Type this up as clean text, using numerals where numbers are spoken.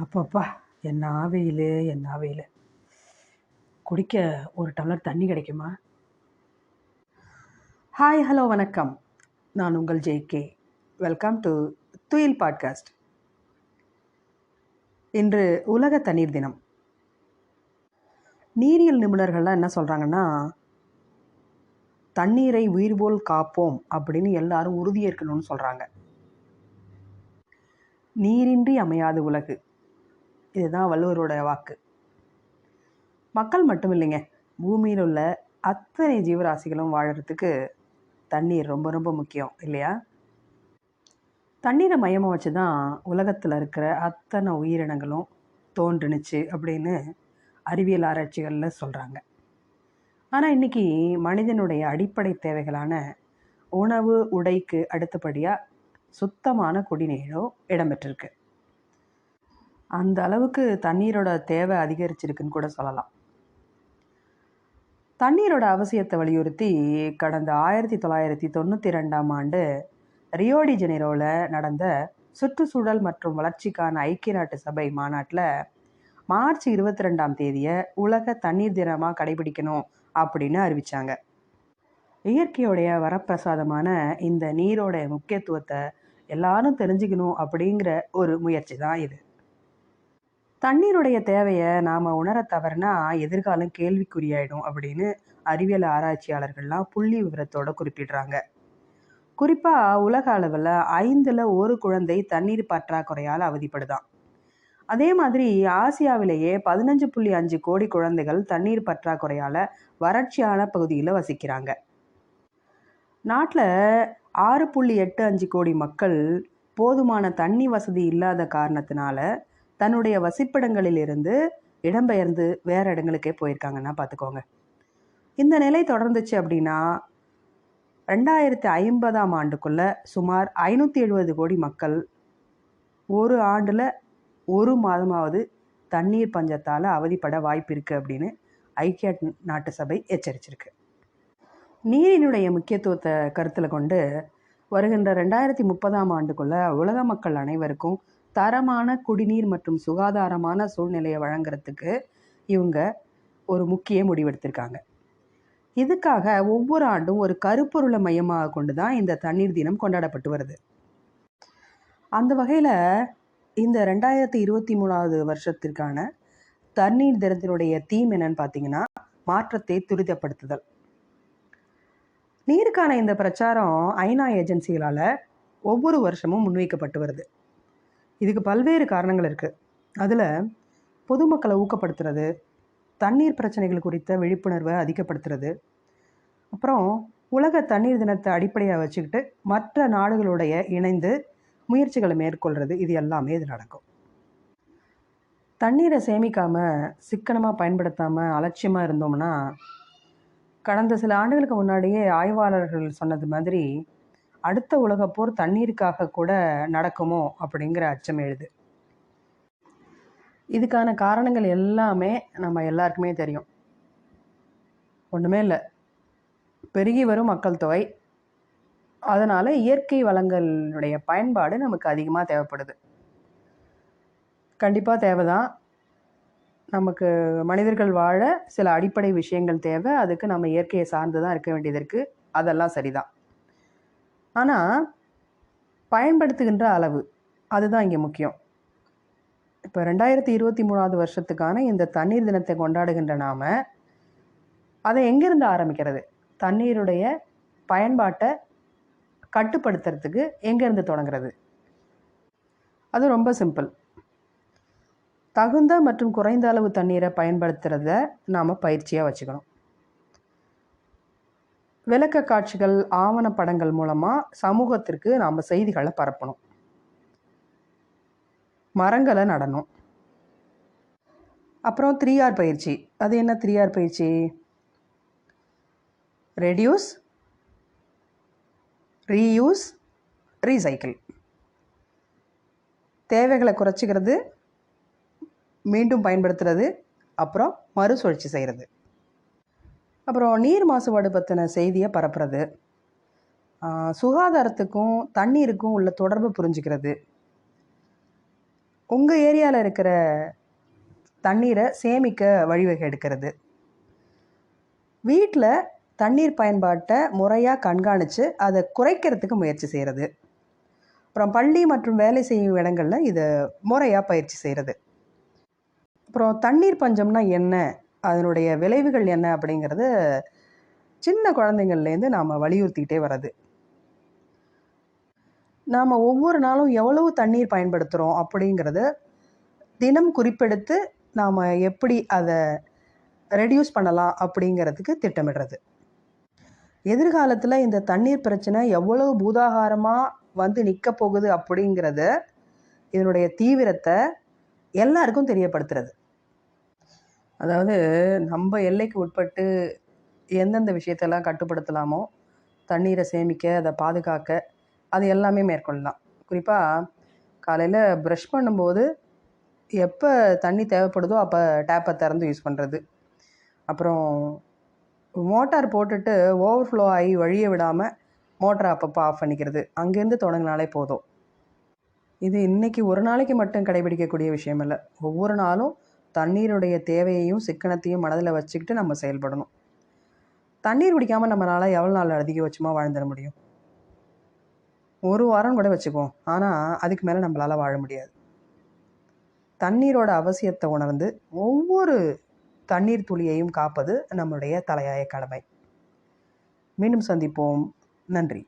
அப்பப்பா! என்ன வெயிலு, என்ன வெயிலு. குடிக்க ஒரு டம்ளர் தண்ணி கிடைக்குமா? ஹாய், ஹலோ, வணக்கம். நான் உங்கள் ஜே.கே. வெல்கம் டு துயில் பாட்காஸ்ட். இன்று உலக தண்ணீர் தினம். நீரியல் நிபுணர்கள்லாம் என்ன சொல்கிறாங்கன்னா, தண்ணீரை உயிர் போல் காப்போம் அப்படின்னு எல்லாரும் உறுதியேற்கணும்னு சொல்கிறாங்க. நீரின்றி அமையாது உலகு. இதுதான் வள்ளுவரோட வாக்கு. மக்கள் மட்டும் இல்லைங்க, பூமியில் உள்ள அத்தனை ஜீவராசிகளும் வாழறதுக்கு தண்ணீர் ரொம்ப ரொம்ப முக்கியம் இல்லையா? தண்ணீரை மையமாக வச்சு தான் உலகத்தில் இருக்கிற அத்தனை உயிரினங்களும் தோன்றுனுச்சு அப்படின்னு அறிவியல் ஆராய்ச்சிகளில் சொல்கிறாங்க. ஆனால் இன்றைக்கி மனிதனுடைய அடிப்படை தேவைகளான உணவு, உடைக்கு அடுத்தபடியாக சுத்தமான குடிநீரும் இடம்பெற்றிருக்கு. அந்த அளவுக்கு தண்ணீரோட தேவை அதிகரிச்சிருக்குன்னு கூட சொல்லலாம். தண்ணீரோட அவசியத்தை வலியுறுத்தி கடந்த 1992ஆம் ஆண்டு ரியோ டி ஜெனிரோவில் நடந்த சுற்றுச்சூழல் மற்றும் வளர்ச்சிக்கான ஐக்கிய நாட்டு சபை மாநாட்டில் மார்ச் 22ஆம் தேதியை உலக தண்ணீர் தினமாக கடைபிடிக்கணும் அப்படின்னு அறிவித்தாங்க. இயற்கையோடைய வரப்பிரசாதமான இந்த நீரோட முக்கியத்துவத்தை எல்லாரும் தெரிஞ்சுக்கணும் அப்படிங்கிற ஒரு முயற்சி தான் இது. தண்ணீருடைய தேவையை நாம் உணர தவறுனா எதிர்காலம் கேள்விக்குறியாயிடும் அப்படின்னு அறிவியல் ஆராய்ச்சியாளர்கள்லாம் புள்ளி விவரத்தோடு குறிப்பிடுறாங்க. குறிப்பாக உலக அளவில் 5ல் 1 குழந்தை தண்ணீர் பற்றாக்குறையால் அவதிப்படுதான். அதே மாதிரி ஆசியாவிலேயே 15.5 கோடி குழந்தைகள் தண்ணீர் பற்றாக்குறையால் வறட்சியான பகுதியில் வசிக்கிறாங்க. நாட்டில் 6.85 கோடி மக்கள் போதுமான தண்ணி வசதி இல்லாத காரணத்தினால தன்னுடைய வசிப்பிடங்களிலிருந்து இடம்பெயர்ந்து வேறு இடங்களுக்கே போயிருக்காங்கன்னா பார்த்துக்கோங்க. இந்த நிலை தொடர்ந்துச்சு அப்படின்னா 2050ஆம் ஆண்டுக்குள்ளே சுமார் 570 கோடி மக்கள் ஒரு ஆண்டில் 1 மாதமாவது தண்ணீர் பஞ்சத்தால் அவதிப்பட வாய்ப்பு இருக்குது அப்படின்னு ஐக்கிய நாட்டு சபை எச்சரிச்சிருக்கு. நீரினுடைய முக்கியத்துவத்தை கருத்தில் கொண்டு வருகின்ற 2030ஆம் ஆண்டுக்குள்ளே உலக மக்கள் அனைவருக்கும் தரமான குடிநீர் மற்றும் சுகாதாரமான சூழ்நிலையை வழங்குறதுக்கு இவங்க ஒரு முக்கிய முடிவெடுத்திருக்காங்க. இதுக்காக ஒவ்வொரு ஆண்டும் ஒரு கருப்பொருளை மையமாக கொண்டு தான் இந்த தண்ணீர் தினம் கொண்டாடப்பட்டு வருது. அந்த வகையில் இந்த 2023ஆவது வருஷத்திற்கான தண்ணீர் தினத்தினுடைய தீம் என்னன்னு பார்த்தீங்கன்னா, மாற்றத்தை துரிதப்படுத்துதல். நீருக்கான இந்த பிரச்சாரம் ஐநா ஏஜென்சிகளால் ஒவ்வொரு வருஷமும் முன்வைக்கப்பட்டு வருது. இதுக்கு பல்வேறு காரணங்கள் இருக்குது. அதில் பொதுமக்களை ஊக்கப்படுத்துறது, தண்ணீர் பிரச்சனைகள் குறித்த விழிப்புணர்வை அதிகப்படுத்துறது, அப்புறம் உலக தண்ணீர் தினத்தை அடிப்படையாக வச்சுக்கிட்டு மற்ற நாடுகளுடைய இணைந்து முயற்சிகளை மேற்கொள்கிறது, இது எல்லாமே இது நடக்கும். தண்ணீரை சேமிக்காமல் சிக்கனமாக பயன்படுத்தாமல் அலட்சியமாக இருந்தோம்னா கடந்த சில ஆண்டுகளுக்கு முன்னாடியே ஆய்வாளர்கள் சொன்னது மாதிரி அடுத்த உலகப்போர் தண்ணீருக்காக கூட நடக்குமோ அப்படிங்கிற அச்சம் எழுது. இதுக்கான காரணங்கள் எல்லாமே நம்ம எல்லாருக்குமே தெரியும். ஒன்றுமே இல்லை, பெருகி வரும் மக்கள் தொகை, அதனால் இயற்கை வளங்களுடைய பயன்பாடு நமக்கு அதிகமாக தேவைப்படுது. கண்டிப்பாக தேவைதான். நமக்கு மனிதர்கள் வாழ சில அடிப்படை விஷயங்கள் தேவை. அதுக்கு நம்ம இயற்கையை சார்ந்து தான் இருக்க வேண்டியது இருக்குது. அதெல்லாம் சரிதான். ஆனால் பயன்படுத்துகின்ற அளவு அதுதான் இங்கே முக்கியம். இப்போ 2023ஆவது வருஷத்துக்கான இந்த தண்ணீர் தினத்தை கொண்டாடுகின்ற நாம் அதை எங்கேருந்து ஆரம்பிக்கிறது? தண்ணீருடைய பயன்பாட்டை கட்டுப்படுத்துறதுக்கு எங்கேருந்து தொடங்குறது? அது ரொம்ப சிம்பிள். தகுந்த மற்றும் குறைந்த அளவு தண்ணீரை பயன்படுத்துகிறத நாம் பயிற்சியாக வச்சுக்கணும். விளக்க காட்சிகள், ஆவணப்படங்கள் மூலமாக சமூகத்திற்கு நாம் செய்திகளை பரப்பணும். மரங்களை நடணும். அப்புறம் 3R பயிற்சி. அது என்ன 3R பயிற்சி? Reduce, reuse, recycle. தேவைகளை குறைச்சிக்கிறது, மீண்டும் பயன்படுத்துறது, அப்புறம் மறுசுழற்சி செய்கிறது. அப்புறம் நீர் மாசுபாடு பற்றின செய்தியை பரப்புறது, சுகாதாரத்துக்கும் தண்ணீருக்கும் உள்ள தொடர்பு புரிஞ்சுக்கிறது, உங்கள் ஏரியாவில் இருக்கிற தண்ணீரை சேமிக்க வழிவகை எடுக்கிறது. வீட்டில் தண்ணீர் பயன்பாட்டை முறையாக கண்காணித்து அதை குறைக்கிறதுக்கு முயற்சி செய்கிறது. அப்புறம் பள்ளி மற்றும் வேலை செய்யும் இடங்களில் இதை முறையாக பயிற்சி செய்கிறது. அப்புறம் தண்ணீர் பஞ்சம்னா என்ன, அதனுடைய விளைவுகள் என்ன அப்படிங்கிறத சின்ன குழந்தைங்கள்லேருந்து நாம் வலியுறுத்திக்கிட்டே வர்றது. நாம் ஒவ்வொரு நாளும் எவ்வளவு தண்ணீர் பயன்படுத்துகிறோம் அப்படிங்கிறத தினம் குறிப்பெடுத்து நாம் எப்படி அதை ரெடியூஸ் பண்ணலாம் அப்படிங்கிறதுக்கு திட்டமிடுறது. எதிர்காலத்தில் இந்த தண்ணீர் பிரச்சனை எவ்வளவு பூதாகாரமாக வந்து நிற்க போகுது அப்படிங்கிறத, இதனுடைய தீவிரத்தை எல்லாருக்கும் தெரியப்படுத்துறது. அதாவது நம்ம எல்லைக்கு உட்பட்டு எந்தெந்த விஷயத்தெல்லாம் கட்டுப்படுத்தலாமோ, தண்ணீரை சேமிக்க, அதை பாதுகாக்க, அது எல்லாமே மேற்கொள்ளலாம். குறிப்பாக காலையில் ப்ரஷ் பண்ணும்போது எப்போ தண்ணி தேவைப்படுதோ அப்போ டேப்பை திறந்து யூஸ் பண்ணுறது. அப்புறம் மோட்டார் போட்டுட்டு ஓவர்ஃப்ளோ ஆகி வழிய விடாமல் மோட்டரை அப்பப்போ ஆஃப் பண்ணிக்கிறது. அங்கேருந்து தொடங்கினாலே போதும். இது இன்றைக்கி ஒரு நாளைக்கு மட்டும் கடைபிடிக்கக்கூடிய விஷயம் இல்லை. ஒவ்வொரு நாளும் தண்ணீருடைய தேவையையும் சிக்கனத்தையும் மனதில் வச்சுக்கிட்டு நம்ம செயல்படணும். தண்ணீர் குடிக்காமல் நம்மளால் எவ்வளோ நாள் அதிகபட்சமாக வாழ்ந்துட முடியும்? ஒரு வாரம் கூட வச்சுக்குவோம். ஆனால் அதுக்கு மேலே நம்மளால் வாழ முடியாது. தண்ணீரோட அவசியத்தை உணர்ந்து ஒவ்வொரு தண்ணீர் துளியையும் காப்பது நம்முடைய தலையாய கடமை. மீண்டும் சந்திப்போம். நன்றி.